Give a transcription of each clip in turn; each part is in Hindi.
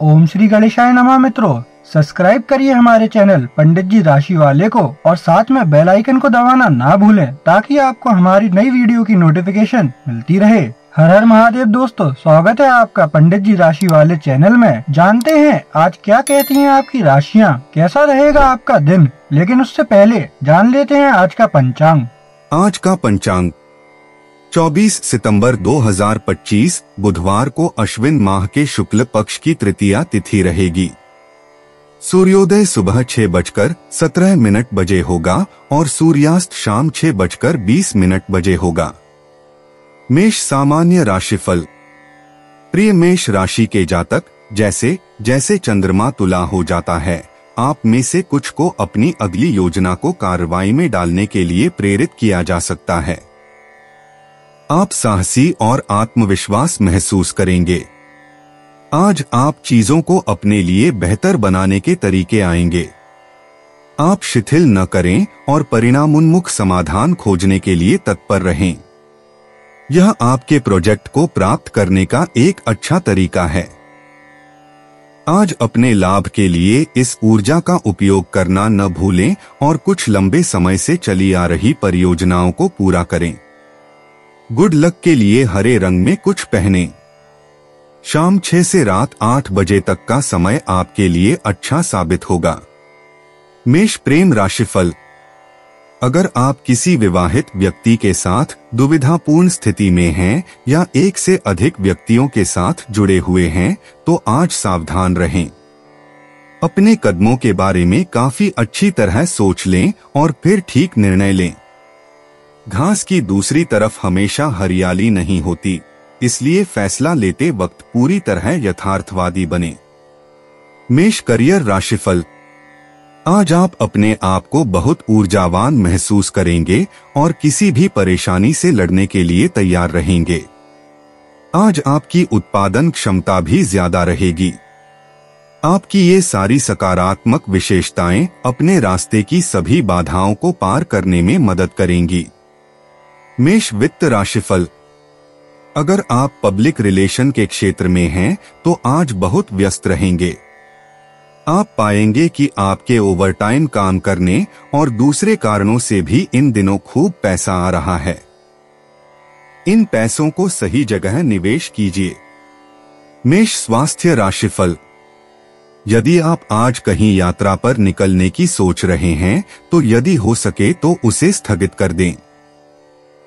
ओम श्री गणेशाय नमः। मित्रों, सब्सक्राइब करिए हमारे चैनल पंडित जी राशि वाले को और साथ में बेल आइकन को दबाना ना भूलें ताकि आपको हमारी नई वीडियो की नोटिफिकेशन मिलती रहे। हर हर महादेव। दोस्तों, स्वागत है आपका पंडित जी राशि वाले चैनल में। जानते हैं आज क्या कहती हैं आपकी राशियां, कैसा रहेगा आपका दिन। लेकिन उससे पहले जान लेते हैं आज का पंचांग। आज का पंचांग 24 सितंबर 2025 बुधवार को अश्विन माह के शुक्ल पक्ष की तृतीया तिथि रहेगी। सूर्योदय सुबह 6:17 बजे होगा और सूर्यास्त शाम 6:20 बजे होगा। मेष सामान्य राशिफल। प्रिय मेष राशि के जातक, जैसे जैसे चंद्रमा तुला हो जाता है, आप में से कुछ को अपनी अगली योजना को कार्रवाई में डालने के लिए प्रेरित किया जा सकता है। आप साहसी और आत्मविश्वास महसूस करेंगे। आज आप चीजों को अपने लिए बेहतर बनाने के तरीके आएंगे। आप शिथिल न करें और परिणामोन्मुख समाधान खोजने के लिए तत्पर रहें। यह आपके प्रोजेक्ट को प्राप्त करने का एक अच्छा तरीका है। आज अपने लाभ के लिए इस ऊर्जा का उपयोग करना न भूलें और कुछ लंबे समय से चली आ रही परियोजनाओं को पूरा करें। गुड लक के लिए हरे रंग में कुछ पहनें। शाम 6 से रात 8 बजे तक का समय आपके लिए अच्छा साबित होगा। मेष प्रेम राशिफल। अगर आप किसी विवाहित व्यक्ति के साथ दुविधापूर्ण स्थिति में हैं या एक से अधिक व्यक्तियों के साथ जुड़े हुए हैं तो आज सावधान रहें। अपने कदमों के बारे में काफी अच्छी तरह सोच लें और फिर ठीक निर्णय लें। घास की दूसरी तरफ हमेशा हरियाली नहीं होती, इसलिए फैसला लेते वक्त पूरी तरह यथार्थवादी बने। मेष करियर राशिफल। आज आप अपने आप को बहुत ऊर्जावान महसूस करेंगे और किसी भी परेशानी से लड़ने के लिए तैयार रहेंगे। आज आपकी उत्पादन क्षमता भी ज्यादा रहेगी। आपकी ये सारी सकारात्मक विशेषताएं अपने रास्ते की सभी बाधाओं को पार करने में मदद करेंगी। मेष वित्त राशिफल। अगर आप पब्लिक रिलेशन के क्षेत्र में हैं तो आज बहुत व्यस्त रहेंगे। आप पाएंगे कि आपके ओवरटाइम काम करने और दूसरे कारणों से भी इन दिनों खूब पैसा आ रहा है। इन पैसों को सही जगह निवेश कीजिए। मेष स्वास्थ्य राशिफल। यदि आप आज कहीं यात्रा पर निकलने की सोच रहे हैं तो यदि हो सके तो उसे स्थगित कर दें।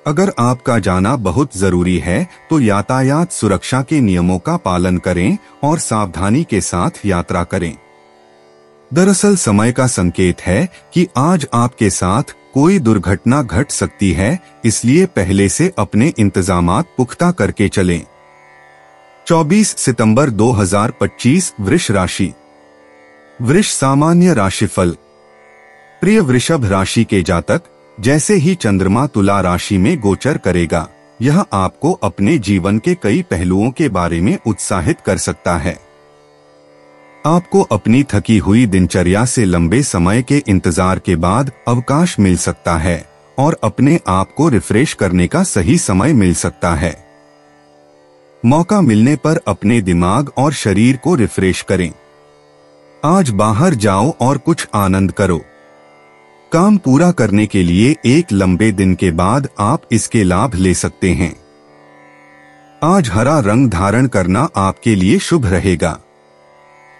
अगर आपका जाना बहुत जरूरी है तो यातायात सुरक्षा के नियमों का पालन करें और सावधानी के साथ यात्रा करें। दरअसल समय का संकेत है कि आज आपके साथ कोई दुर्घटना घट सकती है, इसलिए पहले से अपने इंतजामात पुख्ता करके चलें। 24 सितंबर 2025 वृष राशि। वृष सामान्य राशिफल। प्रिय वृषभ राशि के जातक, जैसे ही चंद्रमा तुला राशि में गोचर करेगा, यह आपको अपने जीवन के कई पहलुओं के बारे में उत्साहित कर सकता है। आपको अपनी थकी हुई दिनचर्या से लंबे समय के इंतजार के बाद अवकाश मिल सकता है और अपने आप को रिफ्रेश करने का सही समय मिल सकता है। मौका मिलने पर अपने दिमाग और शरीर को रिफ्रेश करें। आज बाहर जाओ और कुछ आनंद करो। काम पूरा करने के लिए एक लंबे दिन के बाद आप इसके लाभ ले सकते हैं। आज हरा रंग धारण करना आपके लिए शुभ रहेगा।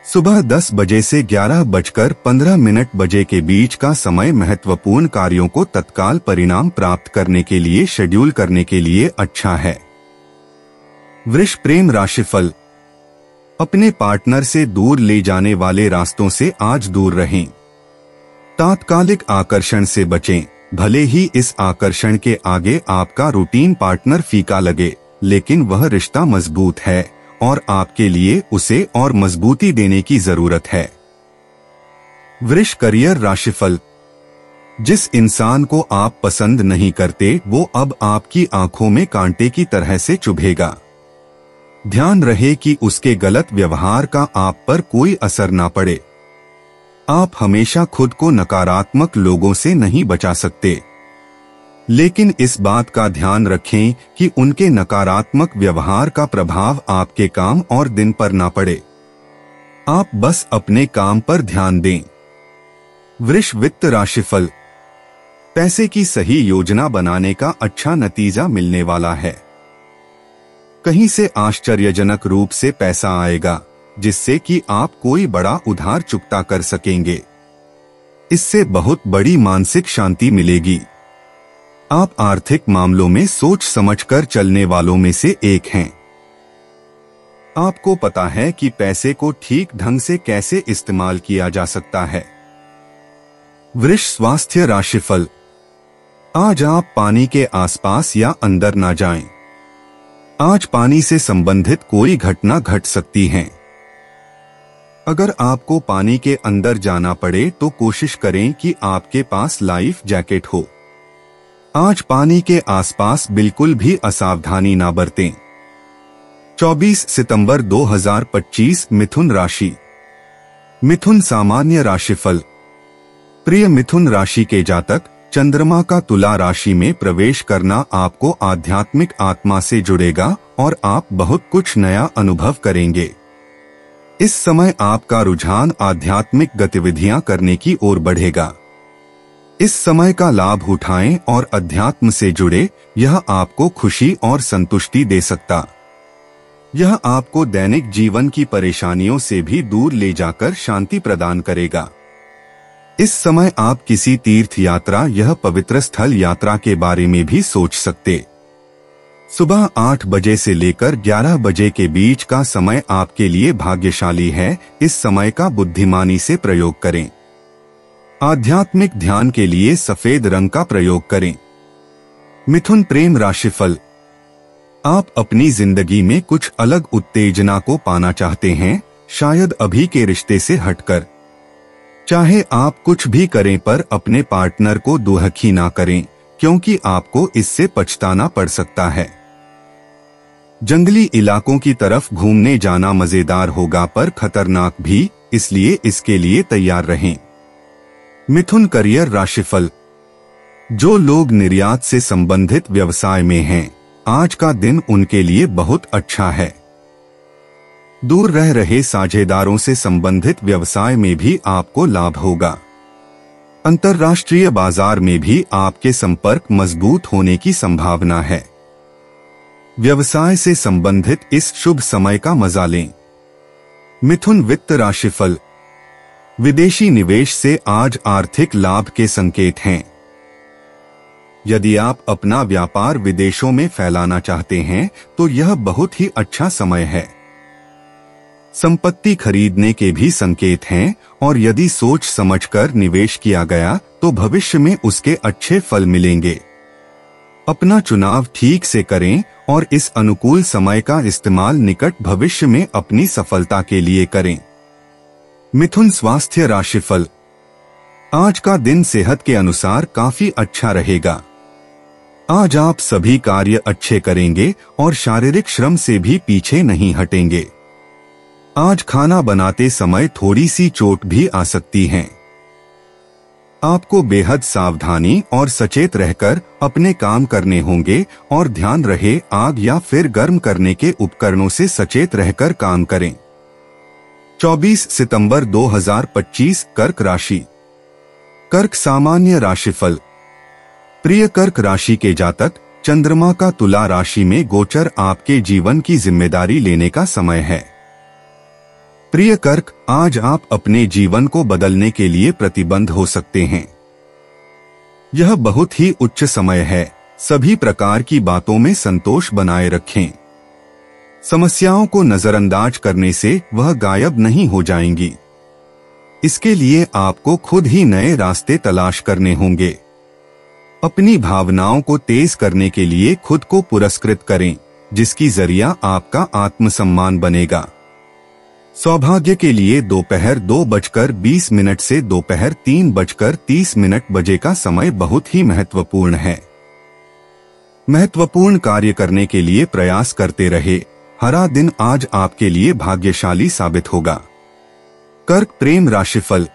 सुबह 10 बजे से 11:15 बजे के बीच का समय महत्वपूर्ण कार्यों को तत्काल परिणाम प्राप्त करने के लिए शेड्यूल करने के लिए अच्छा है। वृष प्रेम राशिफल। अपने पार्टनर से दूर ले जाने वाले रास्तों से आज दूर रहें। तात्कालिक आकर्षण से बचें। भले ही इस आकर्षण के आगे आपका रूटीन पार्टनर फीका लगे, लेकिन वह रिश्ता मजबूत है और आपके लिए उसे और मजबूती देने की जरूरत है। वृष करियर राशिफल। जिस इंसान को आप पसंद नहीं करते वो अब आपकी आंखों में कांटे की तरह से चुभेगा। ध्यान रहे कि उसके गलत व्यवहार का आप पर कोई असर ना पड़े। आप हमेशा खुद को नकारात्मक लोगों से नहीं बचा सकते, लेकिन इस बात का ध्यान रखें कि उनके नकारात्मक व्यवहार का प्रभाव आपके काम और दिन पर ना पड़े। आप बस अपने काम पर ध्यान दें। वृष वित्त राशिफल। पैसे की सही योजना बनाने का अच्छा नतीजा मिलने वाला है। कहीं से आश्चर्यजनक रूप से पैसा आएगा, जिससे कि आप कोई बड़ा उधार चुकता कर सकेंगे। इससे बहुत बड़ी मानसिक शांति मिलेगी। आप आर्थिक मामलों में सोच समझकर चलने वालों में से एक हैं। आपको पता है कि पैसे को ठीक ढंग से कैसे इस्तेमाल किया जा सकता है। वृष स्वास्थ्य राशिफल। आज आप पानी के आसपास या अंदर ना जाएं। आज पानी से संबंधित कोई घटना घट सकती है। अगर आपको पानी के अंदर जाना पड़े तो कोशिश करें कि आपके पास लाइफ जैकेट हो। आज पानी के आसपास बिल्कुल भी असावधानी ना बरतें। 24 सितंबर 2025 मिथुन राशि। मिथुन सामान्य राशिफल। प्रिय मिथुन राशि के जातक, चंद्रमा का तुला राशि में प्रवेश करना आपको आध्यात्मिक आत्मा से जुड़ेगा और आप बहुत कुछ नया अनुभव करेंगे। इस समय आपका रुझान आध्यात्मिक गतिविधियां करने की ओर बढ़ेगा। इस समय का लाभ उठाएं और अध्यात्म से जुड़े, यह आपको खुशी और संतुष्टि दे सकता। यह आपको दैनिक जीवन की परेशानियों से भी दूर ले जाकर शांति प्रदान करेगा। इस समय आप किसी तीर्थ यात्रा या पवित्र स्थल यात्रा के बारे में भी सोच सकते। सुबह 8 बजे से लेकर 11 बजे के बीच का समय आपके लिए भाग्यशाली है। इस समय का बुद्धिमानी से प्रयोग करें। आध्यात्मिक ध्यान के लिए सफेद रंग का प्रयोग करें। मिथुन प्रेम राशिफल। आप अपनी जिंदगी में कुछ अलग उत्तेजना को पाना चाहते हैं, शायद अभी के रिश्ते से हटकर। चाहे आप कुछ भी करें पर अपने पार्टनर को दुखी ना करें, क्योंकि आपको इससे पछताना पड़ सकता है। जंगली इलाकों की तरफ घूमने जाना मजेदार होगा पर खतरनाक भी, इसलिए इसके लिए तैयार रहें। मिथुन करियर राशिफल। जो लोग निर्यात से संबंधित व्यवसाय में हैं, आज का दिन उनके लिए बहुत अच्छा है। दूर रह रहे साझेदारों से संबंधित व्यवसाय में भी आपको लाभ होगा। अंतर्राष्ट्रीय बाजार में भी आपके संपर्क मजबूत होने की संभावना है। व्यवसाय से संबंधित इस शुभ समय का मजा लें। मिथुन वित्त राशिफल। विदेशी निवेश से आज आर्थिक लाभ के संकेत हैं। यदि आप अपना व्यापार विदेशों में फैलाना चाहते हैं तो यह बहुत ही अच्छा समय है। संपत्ति खरीदने के भी संकेत हैं और यदि सोच समझकर निवेश किया गया तो भविष्य में उसके अच्छे फल मिलेंगे। अपना चुनाव ठीक से करें और इस अनुकूल समय का इस्तेमाल निकट भविष्य में अपनी सफलता के लिए करें। मिथुन स्वास्थ्य राशिफल। आज का दिन सेहत के अनुसार काफी अच्छा रहेगा। आज आप सभी कार्य अच्छे करेंगे और शारीरिक श्रम से भी पीछे नहीं हटेंगे। आज खाना बनाते समय थोड़ी सी चोट भी आ सकती है। आपको बेहद सावधानी और सचेत रहकर अपने काम करने होंगे और ध्यान रहे आग या फिर गर्म करने के उपकरणों से सचेत रहकर काम करें। 24 सितंबर 2025 कर्क राशि। कर्क सामान्य राशिफल। प्रिय कर्क राशि के जातक, चंद्रमा का तुला राशि में गोचर आपके जीवन की जिम्मेदारी लेने का समय है। प्रिय कर्क, आज आप अपने जीवन को बदलने के लिए प्रतिबद्ध हो सकते हैं। यह बहुत ही उच्च समय है। सभी प्रकार की बातों में संतोष बनाए रखें। समस्याओं को नजरअंदाज करने से वह गायब नहीं हो जाएंगी। इसके लिए आपको खुद ही नए रास्ते तलाश करने होंगे। अपनी भावनाओं को तेज करने के लिए खुद को पुरस्कृत करें, जिसकी जरिया आपका आत्मसम्मान बनेगा। सौभाग्य के लिए दोपहर 2:20 से दोपहर 3:30 बजे का समय बहुत ही महत्वपूर्ण है। महत्वपूर्ण कार्य करने के लिए प्रयास करते रहे। हरा दिन आज आपके लिए भाग्यशाली साबित होगा। कर्क प्रेम राशिफल।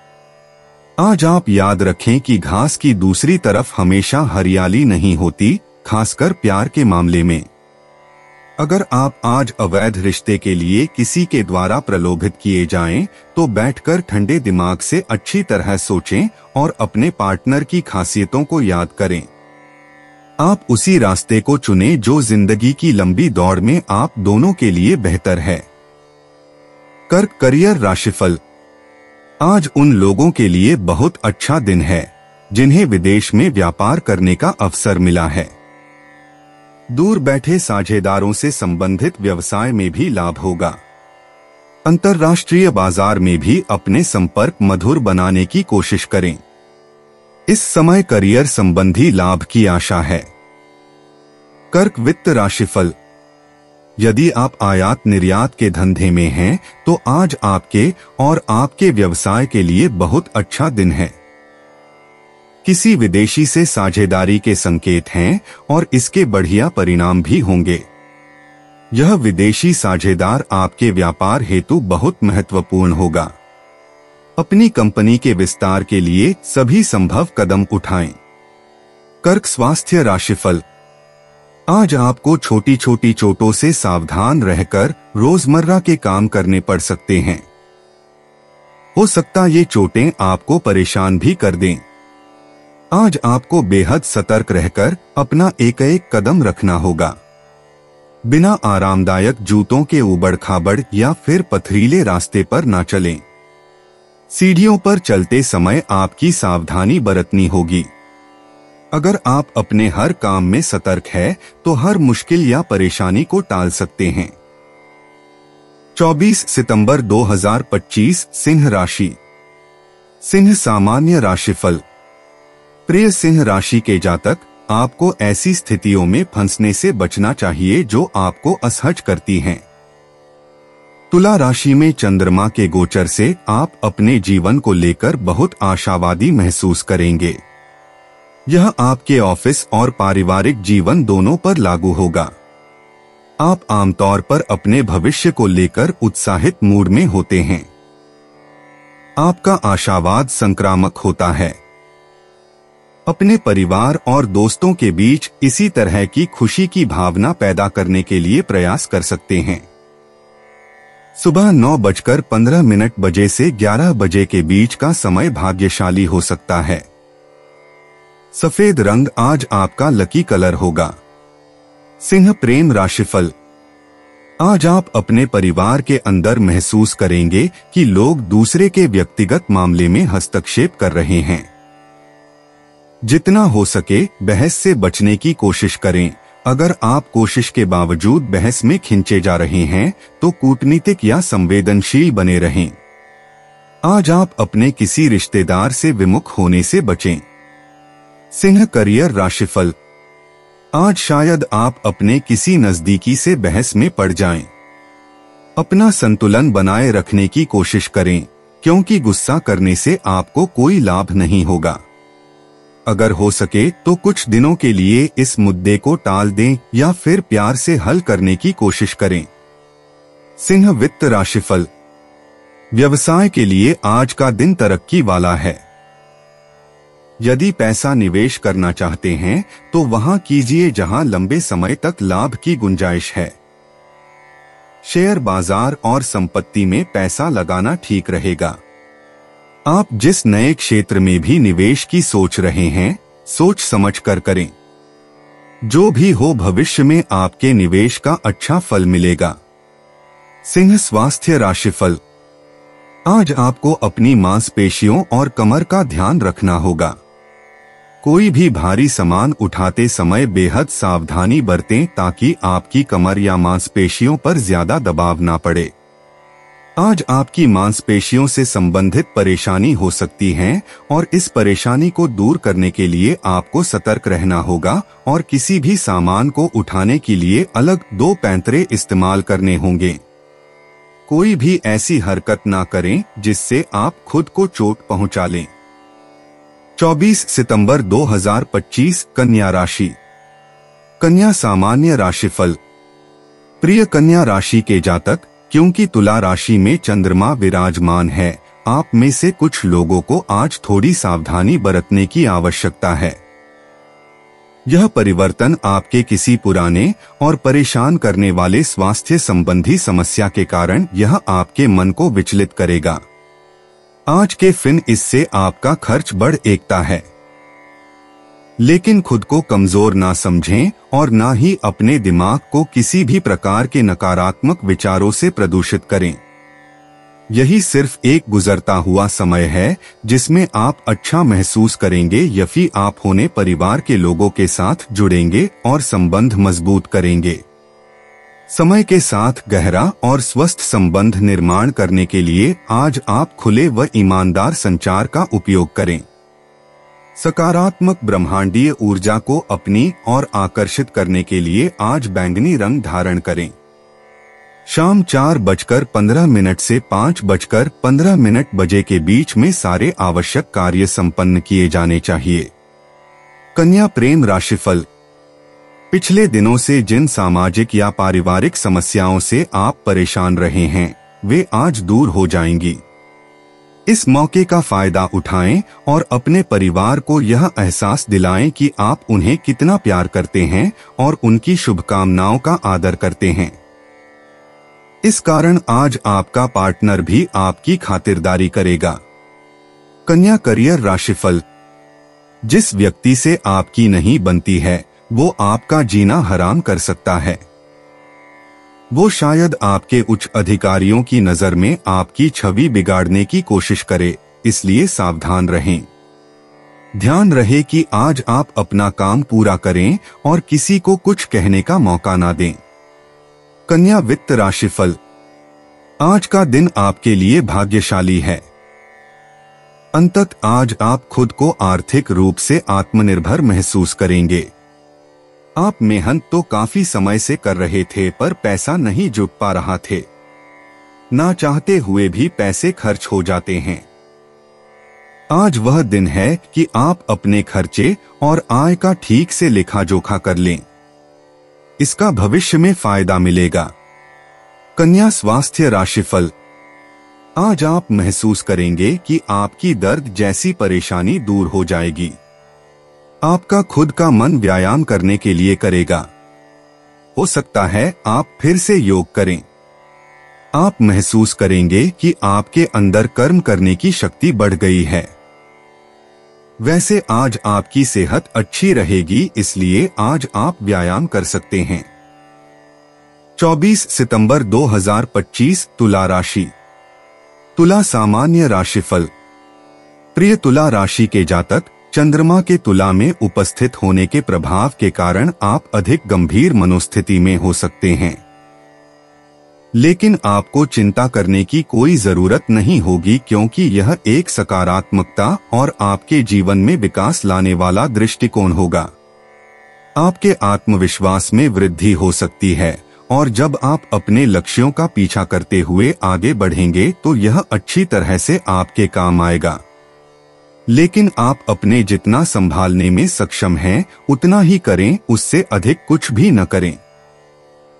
आज आप याद रखें कि घास की दूसरी तरफ हमेशा हरियाली नहीं होती, खासकर प्यार के मामले में। अगर आप आज अवैध रिश्ते के लिए किसी के द्वारा प्रलोभित किए जाएं, तो बैठकर ठंडे दिमाग से अच्छी तरह सोचें और अपने पार्टनर की खासियतों को याद करें। आप उसी रास्ते को चुनें जो जिंदगी की लंबी दौड़ में आप दोनों के लिए बेहतर है। कर्क करियर राशिफल। आज उन लोगों के लिए बहुत अच्छा दिन है जिन्हें विदेश में व्यापार करने का अवसर मिला है। दूर बैठे साझेदारों से संबंधित व्यवसाय में भी लाभ होगा। अंतर्राष्ट्रीय बाजार में भी अपने संपर्क मधुर बनाने की कोशिश करें। इस समय करियर संबंधी लाभ की आशा है। कर्क वित्त राशिफल। यदि आप आयात निर्यात के धंधे में हैं, तो आज आपके और आपके व्यवसाय के लिए बहुत अच्छा दिन है। किसी विदेशी से साझेदारी के संकेत हैं और इसके बढ़िया परिणाम भी होंगे। यह विदेशी साझेदार आपके व्यापार हेतु बहुत महत्वपूर्ण होगा। अपनी कंपनी के विस्तार के लिए सभी संभव कदम उठाएं। कर्क स्वास्थ्य राशिफल। आज आपको छोटी छोटी चोटों से सावधान रहकर रोजमर्रा के काम करने पड़ सकते हैं। हो सकता ये चोटें आपको परेशान भी कर दें। आज आपको बेहद सतर्क रहकर अपना एक कदम रखना होगा। बिना आरामदायक जूतों के उबड़ खाबड़ या फिर पथरीले रास्ते पर ना चलें। सीढ़ियों पर चलते समय आपकी सावधानी बरतनी होगी। अगर आप अपने हर काम में सतर्क है तो हर मुश्किल या परेशानी को टाल सकते हैं। 24 सितंबर 2025 सिंह राशि। सिंह सामान्य राशिफल। प्रिय सिंह राशि के जातक, आपको ऐसी स्थितियों में फंसने से बचना चाहिए जो आपको असहज करती हैं। तुला राशि में चंद्रमा के गोचर से आप अपने जीवन को लेकर बहुत आशावादी महसूस करेंगे। यह आपके ऑफिस और पारिवारिक जीवन दोनों पर लागू होगा। आप आमतौर पर अपने भविष्य को लेकर उत्साहित मूड में होते हैं। आपका आशावाद संक्रामक होता है। अपने परिवार और दोस्तों के बीच इसी तरह की खुशी की भावना पैदा करने के लिए प्रयास कर सकते हैं। सुबह 9:15 बजे से 11 बजे के बीच का समय भाग्यशाली हो सकता है। सफेद रंग आज आपका लकी कलर होगा। सिंह प्रेम राशिफल। आज आप अपने परिवार के अंदर महसूस करेंगे कि लोग दूसरे के व्यक्तिगत मामले में हस्तक्षेप कर रहे हैं। जितना हो सके बहस से बचने की कोशिश करें। अगर आप कोशिश के बावजूद बहस में खिंचे जा रहे हैं तो कूटनीतिक या संवेदनशील बने रहें। आज आप अपने किसी रिश्तेदार से विमुख होने से बचें। सिंह करियर राशिफल। आज शायद आप अपने किसी नजदीकी से बहस में पड़ जाएं। अपना संतुलन बनाए रखने की कोशिश करें, क्योंकि गुस्सा करने से आपको कोई लाभ नहीं होगा। अगर हो सके तो कुछ दिनों के लिए इस मुद्दे को टाल दें या फिर प्यार से हल करने की कोशिश करें। सिंह वित्त राशिफल। व्यवसाय के लिए आज का दिन तरक्की वाला है। यदि पैसा निवेश करना चाहते हैं तो वहां कीजिए जहां लंबे समय तक लाभ की गुंजाइश है। शेयर बाजार और संपत्ति में पैसा लगाना ठीक रहेगा। आप जिस नए क्षेत्र में भी निवेश की सोच रहे हैं, सोच समझ कर करें। जो भी हो, भविष्य में आपके निवेश का अच्छा फल मिलेगा। सिंह स्वास्थ्य राशिफल। आज आपको अपनी मांसपेशियों और कमर का ध्यान रखना होगा। कोई भी भारी सामान उठाते समय बेहद सावधानी बरतें ताकि आपकी कमर या मांसपेशियों पर ज्यादा दबाव ना पड़े। आज आपकी मांसपेशियों से संबंधित परेशानी हो सकती है और इस परेशानी को दूर करने के लिए आपको सतर्क रहना होगा और किसी भी सामान को उठाने के लिए अलग 2 पैंतरे इस्तेमाल करने होंगे। कोई भी ऐसी हरकत ना करें जिससे आप खुद को चोट पहुंचा लें। 24 सितंबर 2025 कन्या राशि। कन्या सामान्य राशिफल। प्रिय कन्या राशि के जातक, क्योंकि तुला राशि में चंद्रमा विराजमान है, आप में से कुछ लोगों को आज थोड़ी सावधानी बरतने की आवश्यकता है। यह परिवर्तन आपके किसी पुराने और परेशान करने वाले स्वास्थ्य संबंधी समस्या के कारण यह आपके मन को विचलित करेगा। आज के दिन इससे आपका खर्च बढ़ सकता है, लेकिन खुद को कमजोर ना समझें और ना ही अपने दिमाग को किसी भी प्रकार के नकारात्मक विचारों से प्रदूषित करें। यही सिर्फ एक गुजरता हुआ समय है जिसमें आप अच्छा महसूस करेंगे, यही आप होने परिवार के लोगों के साथ जुड़ेंगे और संबंध मजबूत करेंगे। समय के साथ गहरा और स्वस्थ संबंध निर्माण करने के लिए आज आप खुले व ईमानदार संचार का उपयोग करें। सकारात्मक ब्रह्मांडीय ऊर्जा को अपनी ओर आकर्षित करने के लिए आज बैंगनी रंग धारण करें। शाम 4:15 से 5:15 बजे के बीच में सारे आवश्यक कार्य संपन्न किए जाने चाहिए। कन्या प्रेम राशिफल। पिछले दिनों से जिन सामाजिक या पारिवारिक समस्याओं से आप परेशान रहे हैं वे आज दूर हो जाएंगी। इस मौके का फायदा उठाएं और अपने परिवार को यह एहसास दिलाएं कि आप उन्हें कितना प्यार करते हैं और उनकी शुभकामनाओं का आदर करते हैं। इस कारण आज आपका पार्टनर भी आपकी खातिरदारी करेगा। कन्या करियर राशिफल। जिस व्यक्ति से आपकी नहीं बनती है वो आपका जीना हराम कर सकता है। वो शायद आपके उच्च अधिकारियों की नजर में आपकी छवि बिगाड़ने की कोशिश करे, इसलिए सावधान रहें। ध्यान रहे कि आज आप अपना काम पूरा करें और किसी को कुछ कहने का मौका ना दें। कन्या वित्त राशिफल। आज का दिन आपके लिए भाग्यशाली है। अंततः आज आप खुद को आर्थिक रूप से आत्मनिर्भर महसूस करेंगे। आप मेहनत तो काफी समय से कर रहे थे पर पैसा नहीं जुट पा रहा थे। ना चाहते हुए भी पैसे खर्च हो जाते हैं। आज वह दिन है कि आप अपने खर्चे और आय का ठीक से लेखा जोखा कर लें। इसका भविष्य में फायदा मिलेगा। कन्या स्वास्थ्य राशिफल। आज आप महसूस करेंगे कि आपकी दर्द जैसी परेशानी दूर हो जाएगी। आपका खुद का मन व्यायाम करने के लिए करेगा। हो सकता है आप फिर से योग करें। आप महसूस करेंगे कि आपके अंदर कर्म करने की शक्ति बढ़ गई है। वैसे आज आपकी सेहत अच्छी रहेगी, इसलिए आज आप व्यायाम कर सकते हैं। 24 सितंबर 2025 तुला राशि। तुला सामान्य राशिफल। प्रिय तुला राशि के जातक, चंद्रमा के तुला में उपस्थित होने के प्रभाव के कारण आप अधिक गंभीर मनोस्थिति में हो सकते हैं, लेकिन आपको चिंता करने की कोई जरूरत नहीं होगी क्योंकि यह एक सकारात्मकता और आपके जीवन में विकास लाने वाला दृष्टिकोण होगा। आपके आत्मविश्वास में वृद्धि हो सकती है और जब आप अपने लक्ष्यों का पीछा करते हुए आगे बढ़ेंगे तो यह अच्छी तरह से आपके काम आएगा। लेकिन आप अपने जितना संभालने में सक्षम हैं उतना ही करें, उससे अधिक कुछ भी न करें।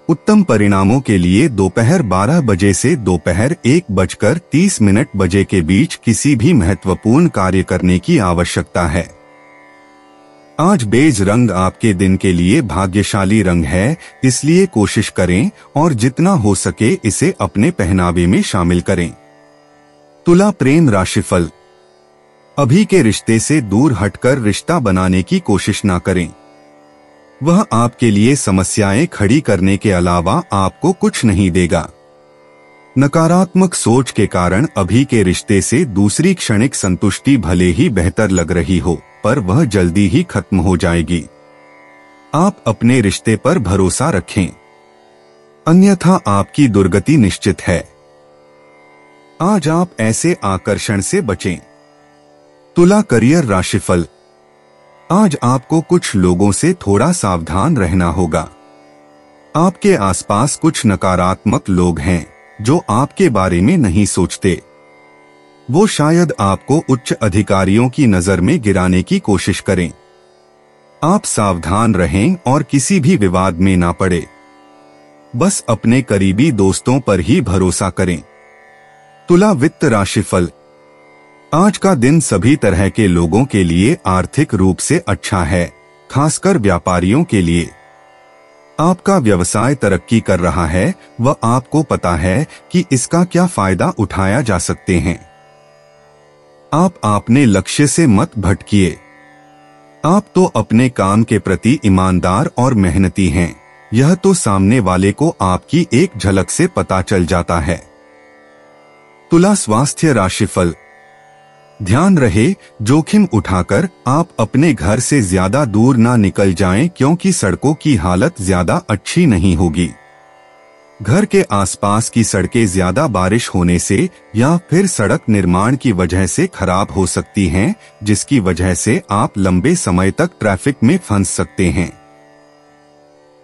उत्तम परिणामों के लिए दोपहर 12 बजे से दोपहर 1:30 बजे के बीच किसी भी महत्वपूर्ण कार्य करने की आवश्यकता है। आज बेज रंग आपके दिन के लिए भाग्यशाली रंग है, इसलिए कोशिश करें और जितना हो सके इसे अपने पहनावे में शामिल करें। तुला प्रेम राशिफल। अभी के रिश्ते से दूर हटकर रिश्ता बनाने की कोशिश ना करें। वह आपके लिए समस्याएं खड़ी करने के अलावा आपको कुछ नहीं देगा। नकारात्मक सोच के कारण अभी के रिश्ते से दूसरी क्षणिक संतुष्टि भले ही बेहतर लग रही हो, पर वह जल्दी ही खत्म हो जाएगी। आप अपने रिश्ते पर भरोसा रखें, अन्यथा आपकी दुर्गति निश्चित है। आज आप ऐसे आकर्षण से बचें। तुला करियर राशिफल। आज आपको कुछ लोगों से थोड़ा सावधान रहना होगा। आपके आसपास कुछ नकारात्मक लोग हैं जो आपके बारे में नहीं सोचते। वो शायद आपको उच्च अधिकारियों की नजर में गिराने की कोशिश करें। आप सावधान रहें और किसी भी विवाद में ना पड़े। बस अपने करीबी दोस्तों पर ही भरोसा करें। तुला वित्त राशिफल। आज का दिन सभी तरह के लोगों के लिए आर्थिक रूप से अच्छा है, खासकर व्यापारियों के लिए। आपका व्यवसाय तरक्की कर रहा है व आपको पता है कि इसका क्या फायदा उठाया जा सकते हैं। आप अपने लक्ष्य से मत भटकिए। आप तो अपने काम के प्रति ईमानदार और मेहनती हैं। यह तो सामने वाले को आपकी एक झलक से पता चल जाता है। तुला स्वास्थ्य राशिफल। ध्यान रहे, जोखिम उठाकर आप अपने घर से ज्यादा दूर ना निकल जाएं, क्योंकि सड़कों की हालत ज्यादा अच्छी नहीं होगी। घर के आसपास की सड़कें ज्यादा बारिश होने से या फिर सड़क निर्माण की वजह से खराब हो सकती हैं, जिसकी वजह से आप लंबे समय तक ट्रैफिक में फंस सकते हैं।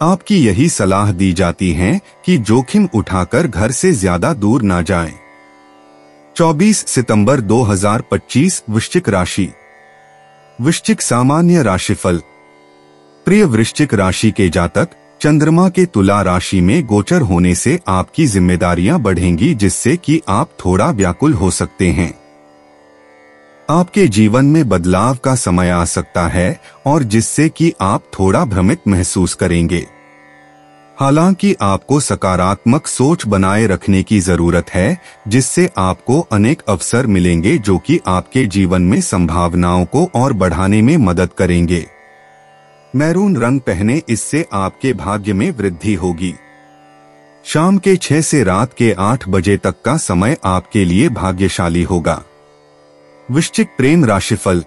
आपकी यही सलाह दी जाती है कि जोखिम उठाकर घर से ज्यादा दूर ना जाएं। 24 सितंबर 2025 वृश्चिक राशि। वृश्चिक सामान्य राशिफल। प्रिय वृश्चिक राशि के जातक, चंद्रमा के तुला राशि में गोचर होने से आपकी जिम्मेदारियां बढ़ेंगी, जिससे कि आप थोड़ा व्याकुल हो सकते हैं। आपके जीवन में बदलाव का समय आ सकता है और जिससे कि आप थोड़ा भ्रमित महसूस करेंगे। हालांकि आपको सकारात्मक सोच बनाए रखने की जरूरत है, जिससे आपको अनेक अवसर मिलेंगे जो कि आपके जीवन में संभावनाओं को और बढ़ाने में मदद करेंगे। मैरून रंग पहने, इससे आपके भाग्य में वृद्धि होगी। शाम के 6 से रात के 8 बजे तक का समय आपके लिए भाग्यशाली होगा। वृश्चिक प्रेम राशिफल।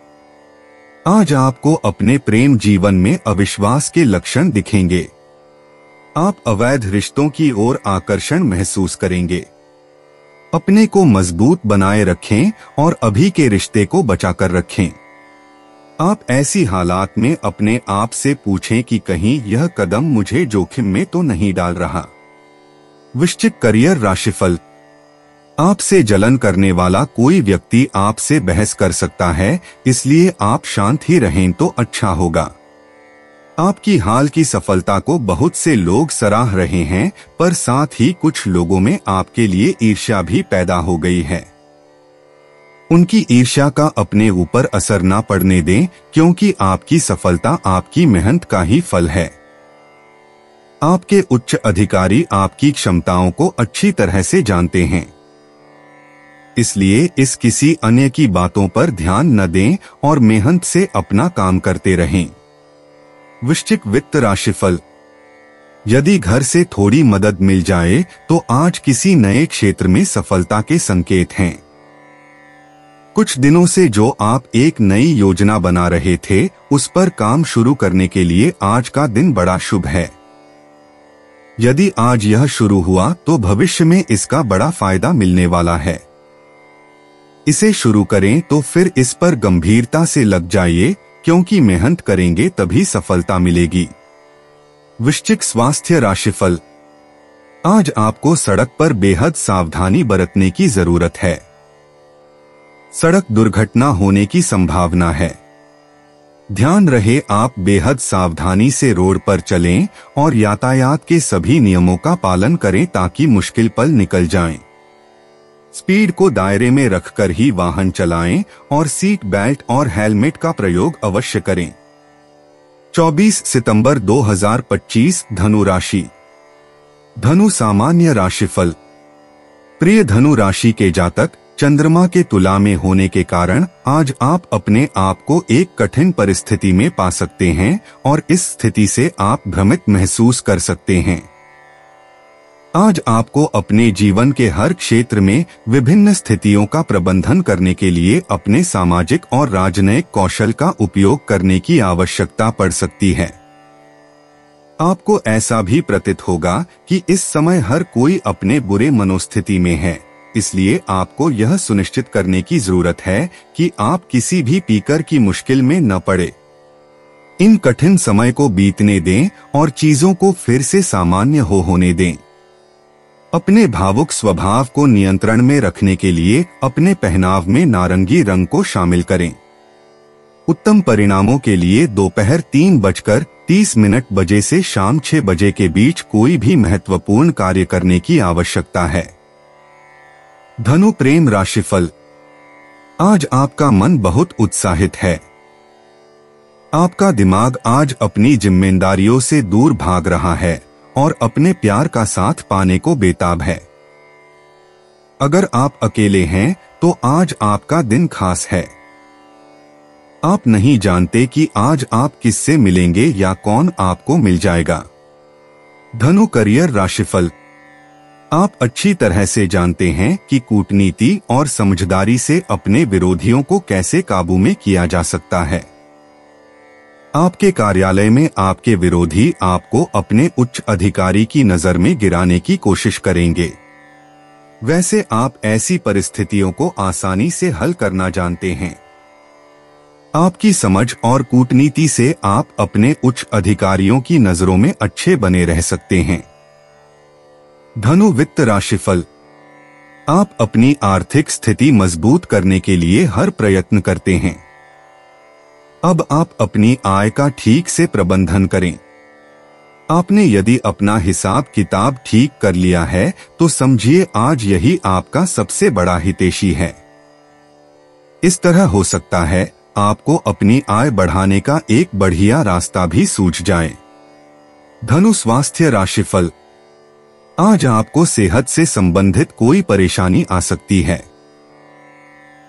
आज आपको अपने प्रेम जीवन में अविश्वास के लक्षण दिखेंगे। आप अवैध रिश्तों की ओर आकर्षण महसूस करेंगे। अपने को मजबूत बनाए रखें और अभी के रिश्ते को बचाकर रखें। आप ऐसी हालात में अपने आप से पूछें कि कहीं यह कदम मुझे जोखिम में तो नहीं डाल रहा। वृश्चिक करियर राशिफल। आपसे जलन करने वाला कोई व्यक्ति आपसे बहस कर सकता है, इसलिए आप शांत ही रहें तो अच्छा होगा। आपकी हाल की सफलता को बहुत से लोग सराह रहे हैं, पर साथ ही कुछ लोगों में आपके लिए ईर्ष्या भी पैदा हो गई है। उनकी ईर्ष्या का अपने ऊपर असर ना पड़ने दें, क्योंकि आपकी सफलता आपकी मेहनत का ही फल है। आपके उच्च अधिकारी आपकी क्षमताओं को अच्छी तरह से जानते हैं, इसलिए इस किसी अन्य की बातों पर ध्यान न दें और मेहनत से अपना काम करते रहें। वृश्चिक वित्त राशिफल। यदि घर से थोड़ी मदद मिल जाए तो आज किसी नए क्षेत्र में सफलता के संकेत हैं। कुछ दिनों से जो आप एक नई योजना बना रहे थे, उस पर काम शुरू करने के लिए आज का दिन बड़ा शुभ है। यदि आज यह शुरू हुआ तो भविष्य में इसका बड़ा फायदा मिलने वाला है। इसे शुरू करें तो फिर इस पर गंभीरता से लग जाइए, क्योंकि मेहनत करेंगे तभी सफलता मिलेगी। वृश्चिक स्वास्थ्य राशिफल। आज आपको सड़क पर बेहद सावधानी बरतने की जरूरत है। सड़क दुर्घटना होने की संभावना है। ध्यान रहे, आप बेहद सावधानी से रोड पर चलें और यातायात के सभी नियमों का पालन करें ताकि मुश्किल पल निकल जाएं। स्पीड को दायरे में रखकर ही वाहन चलाएं और सीट बेल्ट और हेलमेट का प्रयोग अवश्य करें। 24 सितंबर 2025 धनु राशि। धनु सामान्य राशिफल। प्रिय धनु राशि के जातक, चंद्रमा के तुला में होने के कारण आज आप अपने आप को एक कठिन परिस्थिति में पा सकते हैं और इस स्थिति से आप भ्रमित महसूस कर सकते हैं। आज आपको अपने जीवन के हर क्षेत्र में विभिन्न स्थितियों का प्रबंधन करने के लिए अपने सामाजिक और राजनयिक कौशल का उपयोग करने की आवश्यकता पड़ सकती है। आपको ऐसा भी प्रतीत होगा कि इस समय हर कोई अपने बुरे मनोस्थिति में है, इसलिए आपको यह सुनिश्चित करने की जरूरत है कि आप किसी भी पीकर की मुश्किल में न पड़े। इन कठिन समय को बीतने दें और चीजों को फिर से सामान्य होने दें। अपने भावुक स्वभाव को नियंत्रण में रखने के लिए अपने पहनाव में नारंगी रंग को शामिल करें। उत्तम परिणामों के लिए दोपहर 3:30 बजे से शाम 6 बजे के बीच कोई भी महत्वपूर्ण कार्य करने की आवश्यकता है। धनु प्रेम राशिफल। आज आपका मन बहुत उत्साहित है। आपका दिमाग आज अपनी जिम्मेदारियों से दूर भाग रहा है और अपने प्यार का साथ पाने को बेताब है। अगर आप अकेले हैं तो आज आपका दिन खास है। आप नहीं जानते कि आज आप किससे मिलेंगे या कौन आपको मिल जाएगा। धनु करियर राशिफल। आप अच्छी तरह से जानते हैं कि कूटनीति और समझदारी से अपने विरोधियों को कैसे काबू में किया जा सकता है। आपके कार्यालय में आपके विरोधी आपको अपने उच्च अधिकारी की नजर में गिराने की कोशिश करेंगे। वैसे आप ऐसी परिस्थितियों को आसानी से हल करना जानते हैं। आपकी समझ और कूटनीति से आप अपने उच्च अधिकारियों की नजरों में अच्छे बने रह सकते हैं। धनु वित्त राशिफल। आप अपनी आर्थिक स्थिति मजबूत करने के लिए हर प्रयत्न करते हैं। अब आप अपनी आय का ठीक से प्रबंधन करें। आपने यदि अपना हिसाब किताब ठीक कर लिया है तो समझिए आज यही आपका सबसे बड़ा हितैषी है। इस तरह हो सकता है आपको अपनी आय बढ़ाने का एक बढ़िया रास्ता भी सूझ जाए। धनु स्वास्थ्य राशिफल। आज आपको सेहत से संबंधित कोई परेशानी आ सकती है।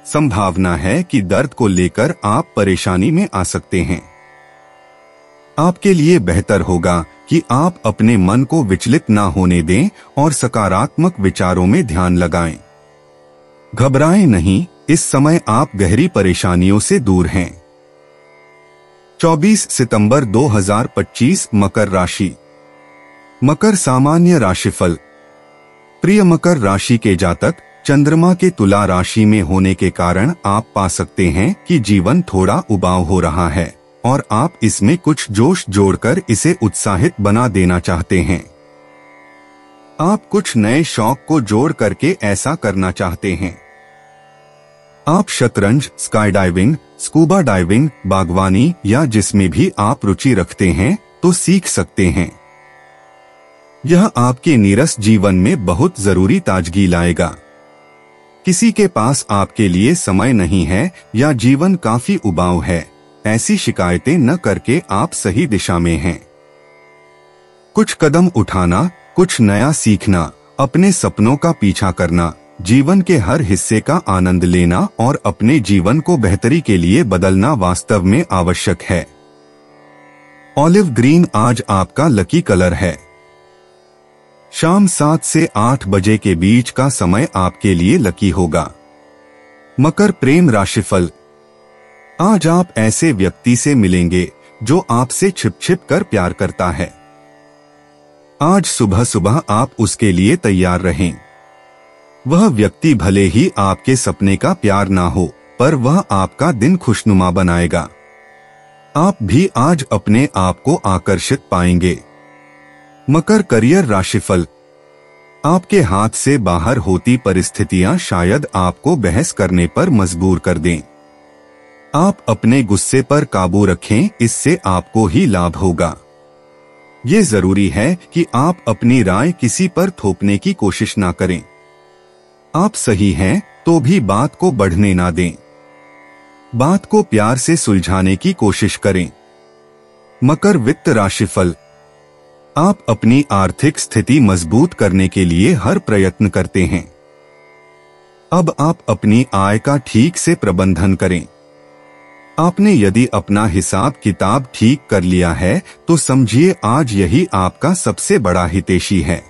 संभावना है कि दर्द को लेकर आप परेशानी में आ सकते हैं। आपके लिए बेहतर होगा कि आप अपने मन को विचलित ना होने दें और सकारात्मक विचारों में ध्यान लगाएं। घबराएं नहीं, इस समय आप गहरी परेशानियों से दूर हैं। 24 सितंबर 2025 मकर राशि। मकर सामान्य राशिफल। प्रिय मकर राशि के जातक, चंद्रमा के तुला राशि में होने के कारण आप पा सकते हैं कि जीवन थोड़ा उबाऊ हो रहा है और आप इसमें कुछ जोश जोड़कर इसे उत्साहित बना देना चाहते हैं। आप कुछ नए शौक को जोड़ करके ऐसा करना चाहते हैं। आप शतरंज, स्काई डाइविंग, स्कूबा डाइविंग, बागवानी या जिसमें भी आप रुचि रखते हैं तो सीख सकते हैं। यह आपके नीरस जीवन में बहुत जरूरी ताजगी लाएगा। किसी के पास आपके लिए समय नहीं है या जीवन काफी उबाऊ है, ऐसी शिकायतें न करके आप सही दिशा में हैं। कुछ कदम उठाना, कुछ नया सीखना, अपने सपनों का पीछा करना, जीवन के हर हिस्से का आनंद लेना और अपने जीवन को बेहतरी के लिए बदलना वास्तव में आवश्यक है। ऑलिव ग्रीन आज आपका लकी कलर है। शाम 7 से 8 बजे के बीच का समय आपके लिए लकी होगा। मकर प्रेम राशिफल। आज आप ऐसे व्यक्ति से मिलेंगे जो आपसे छिप छिप कर प्यार करता है। आज सुबह सुबह आप उसके लिए तैयार रहें। वह व्यक्ति भले ही आपके सपने का प्यार ना हो, पर वह आपका दिन खुशनुमा बनाएगा। आप भी आज अपने आप को आकर्षित पाएंगे। मकर करियर राशिफल। आपके हाथ से बाहर होती परिस्थितियां शायद आपको बहस करने पर मजबूर कर दें। आप अपने गुस्से पर काबू रखें, इससे आपको ही लाभ होगा। ये जरूरी है कि आप अपनी राय किसी पर थोपने की कोशिश ना करें। आप सही हैं तो भी बात को बढ़ने ना दें। बात को प्यार से सुलझाने की कोशिश करें। मकर वित्त राशिफल। आप अपनी आर्थिक स्थिति मजबूत करने के लिए हर प्रयत्न करते हैं। अब आप अपनी आय का ठीक से प्रबंधन करें। आपने यदि अपना हिसाब किताब ठीक कर लिया है तो समझिए आज यही आपका सबसे बड़ा हितैषी है।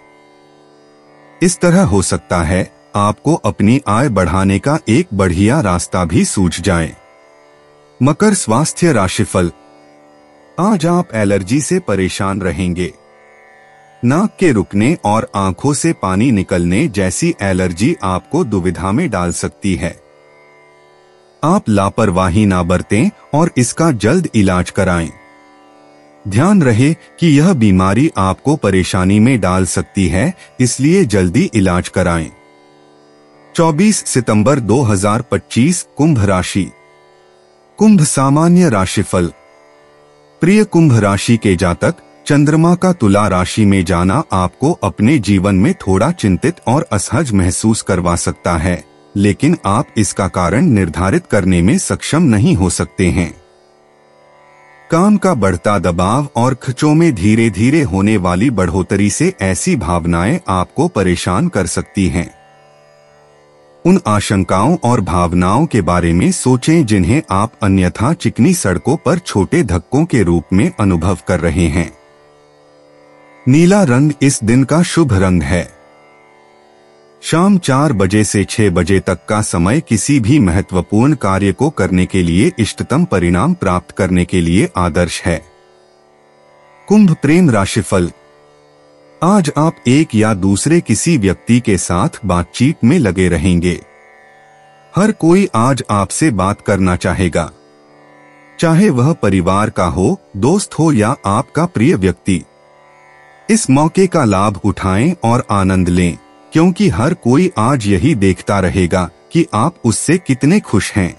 इस तरह हो सकता है आपको अपनी आय बढ़ाने का एक बढ़िया रास्ता भी सूझ जाए। मकर स्वास्थ्य राशिफल। आज आप एलर्जी से परेशान रहेंगे। नाक के रुकने और आंखों से पानी निकलने जैसी एलर्जी आपको दुविधा में डाल सकती है। आप लापरवाही ना बरतें और इसका जल्द इलाज कराएं। ध्यान रहे कि यह बीमारी आपको परेशानी में डाल सकती है, इसलिए जल्दी इलाज कराएं। 24 सितंबर 2025 कुंभ राशि। कुंभ सामान्य राशिफल। प्रिय कुंभ राशि के जातक, चंद्रमा का तुला राशि में जाना आपको अपने जीवन में थोड़ा चिंतित और असहज महसूस करवा सकता है, लेकिन आप इसका कारण निर्धारित करने में सक्षम नहीं हो सकते हैं। काम का बढ़ता दबाव और खर्चों में धीरे धीरे होने वाली बढ़ोतरी से ऐसी भावनाएं आपको परेशान कर सकती हैं। उन आशंकाओं और भावनाओं के बारे में सोचें जिन्हें आप अन्यथा चिकनी सड़कों पर छोटे धक्कों के रूप में अनुभव कर रहे हैं। नीला रंग इस दिन का शुभ रंग है। शाम 4 बजे से 6 बजे तक का समय किसी भी महत्वपूर्ण कार्य को करने के लिए इष्टतम परिणाम प्राप्त करने के लिए आदर्श है। कुंभ प्रेम राशिफल। आज आप एक या दूसरे किसी व्यक्ति के साथ बातचीत में लगे रहेंगे। हर कोई आज आपसे बात करना चाहेगा, चाहे वह परिवार का हो, दोस्त हो या आपका प्रिय व्यक्ति। इस मौके का लाभ उठाएं और आनंद लें, क्योंकि हर कोई आज यही देखता रहेगा कि आप उससे कितने खुश हैं।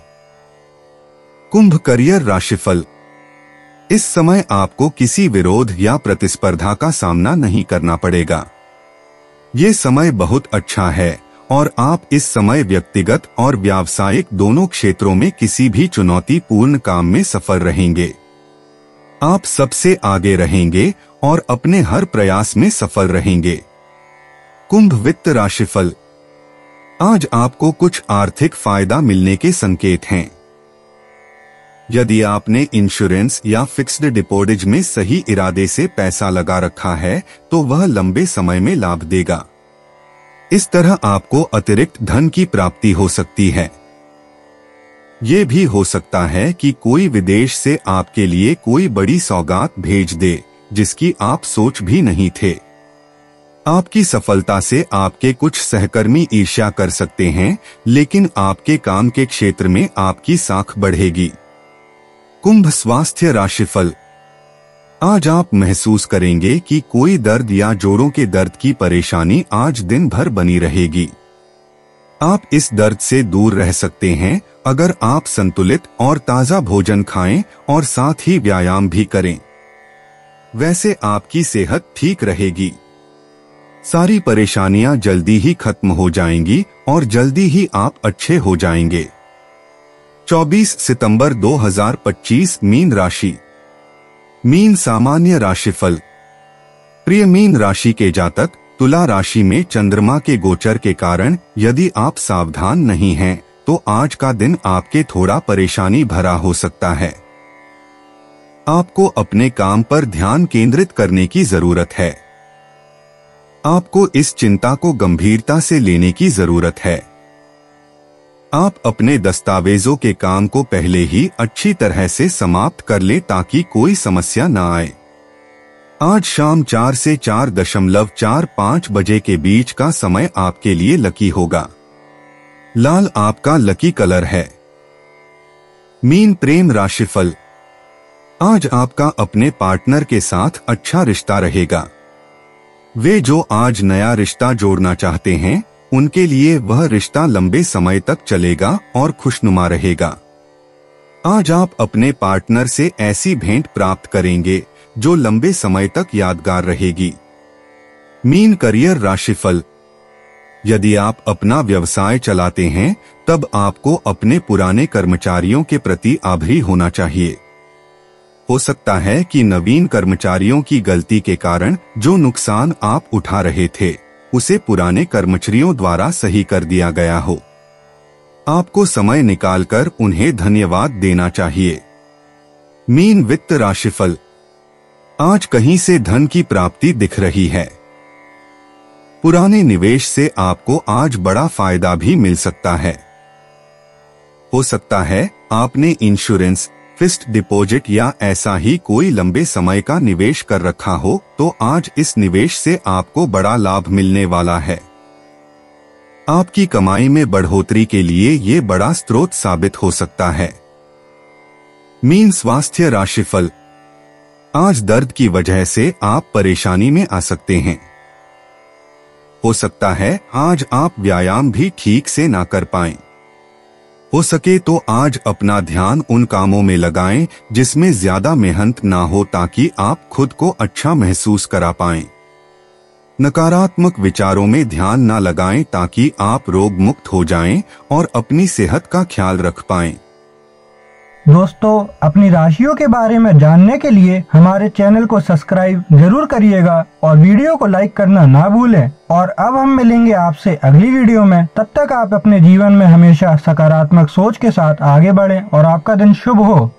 कुंभ करियर राशिफल। इस समय आपको किसी विरोध या प्रतिस्पर्धा का सामना नहीं करना पड़ेगा। ये समय बहुत अच्छा है और आप इस समय व्यक्तिगत और व्यावसायिक दोनों क्षेत्रों में किसी भी चुनौतीपूर्ण काम में सफल रहेंगे। आप सबसे आगे रहेंगे और अपने हर प्रयास में सफल रहेंगे। कुंभ वित्त राशिफल। आज आपको कुछ आर्थिक फायदा मिलने के संकेत हैं। यदि आपने इंश्योरेंस या फिक्स्ड डिपॉजिट में सही इरादे से पैसा लगा रखा है तो वह लंबे समय में लाभ देगा। इस तरह आपको अतिरिक्त धन की प्राप्ति हो सकती है। ये भी हो सकता है कि कोई विदेश से आपके लिए कोई बड़ी सौगात भेज दे जिसकी आप सोच भी नहीं थे। आपकी सफलता से आपके कुछ सहकर्मी ईर्ष्या कर सकते हैं, लेकिन आपके काम के क्षेत्र में आपकी साख बढ़ेगी। कुंभ स्वास्थ्य राशिफल। आज आप महसूस करेंगे कि कोई दर्द या जोड़ों के दर्द की परेशानी आज दिन भर बनी रहेगी। आप इस दर्द से दूर रह सकते हैं अगर आप संतुलित और ताजा भोजन खाएं और साथ ही व्यायाम भी करें। वैसे आपकी सेहत ठीक रहेगी। सारी परेशानियां जल्दी ही खत्म हो जाएंगी और जल्दी ही आप अच्छे हो जाएंगे। 24 सितंबर 2025 मीन राशि। मीन सामान्य राशिफल। प्रिय मीन राशि के जातक, तुला राशि में चंद्रमा के गोचर के कारण यदि आप सावधान नहीं हैं तो आज का दिन आपके थोड़ा परेशानी भरा हो सकता है। आपको अपने काम पर ध्यान केंद्रित करने की जरूरत है। आपको इस चिंता को गंभीरता से लेने की जरूरत है। आप अपने दस्तावेजों के काम को पहले ही अच्छी तरह से समाप्त कर ले ताकि कोई समस्या न आए। आज शाम 4 से 4:45 बजे के बीच का समय आपके लिए लकी होगा। लाल आपका लकी कलर है। मीन प्रेम राशिफल। आज आपका अपने पार्टनर के साथ अच्छा रिश्ता रहेगा। वे जो आज नया रिश्ता जोड़ना चाहते हैं उनके लिए वह रिश्ता लंबे समय तक चलेगा और खुशनुमा रहेगा। आज आप अपने पार्टनर से ऐसी भेंट प्राप्त करेंगे जो लंबे समय तक यादगार रहेगी। मीन करियर राशिफल। यदि आप अपना व्यवसाय चलाते हैं तब आपको अपने पुराने कर्मचारियों के प्रति आभारी होना चाहिए। हो सकता है कि नवीन कर्मचारियों की गलती के कारण जो नुकसान आप उठा रहे थे उसे पुराने कर्मचारियों द्वारा सही कर दिया गया हो। आपको समय निकालकर उन्हें धन्यवाद देना चाहिए। मीन वित्त राशिफल। आज कहीं से धन की प्राप्ति दिख रही है। पुराने निवेश से आपको आज बड़ा फायदा भी मिल सकता है। हो सकता है आपने इंश्योरेंस, फिक्स्ड डिपॉजिट या ऐसा ही कोई लंबे समय का निवेश कर रखा हो तो आज इस निवेश से आपको बड़ा लाभ मिलने वाला है। आपकी कमाई में बढ़ोतरी के लिए ये बड़ा स्रोत साबित हो सकता है। मीन स्वास्थ्य राशिफल। आज दर्द की वजह से आप परेशानी में आ सकते हैं। हो सकता है आज आप व्यायाम भी ठीक से ना कर पाएं। हो सके तो आज अपना ध्यान उन कामों में लगाएं जिसमें ज्यादा मेहनत ना हो ताकि आप खुद को अच्छा महसूस करा पाएं। नकारात्मक विचारों में ध्यान ना लगाएं ताकि आप रोग मुक्त हो जाएं और अपनी सेहत का ख्याल रख पाएं। दोस्तों, अपनी राशियों के बारे में जानने के लिए हमारे चैनल को सब्सक्राइब जरूर करिएगा और वीडियो को लाइक करना ना भूलें। और अब हम मिलेंगे आपसे अगली वीडियो में। तब तक आप अपने जीवन में हमेशा सकारात्मक सोच के साथ आगे बढ़ें और आपका दिन शुभ हो।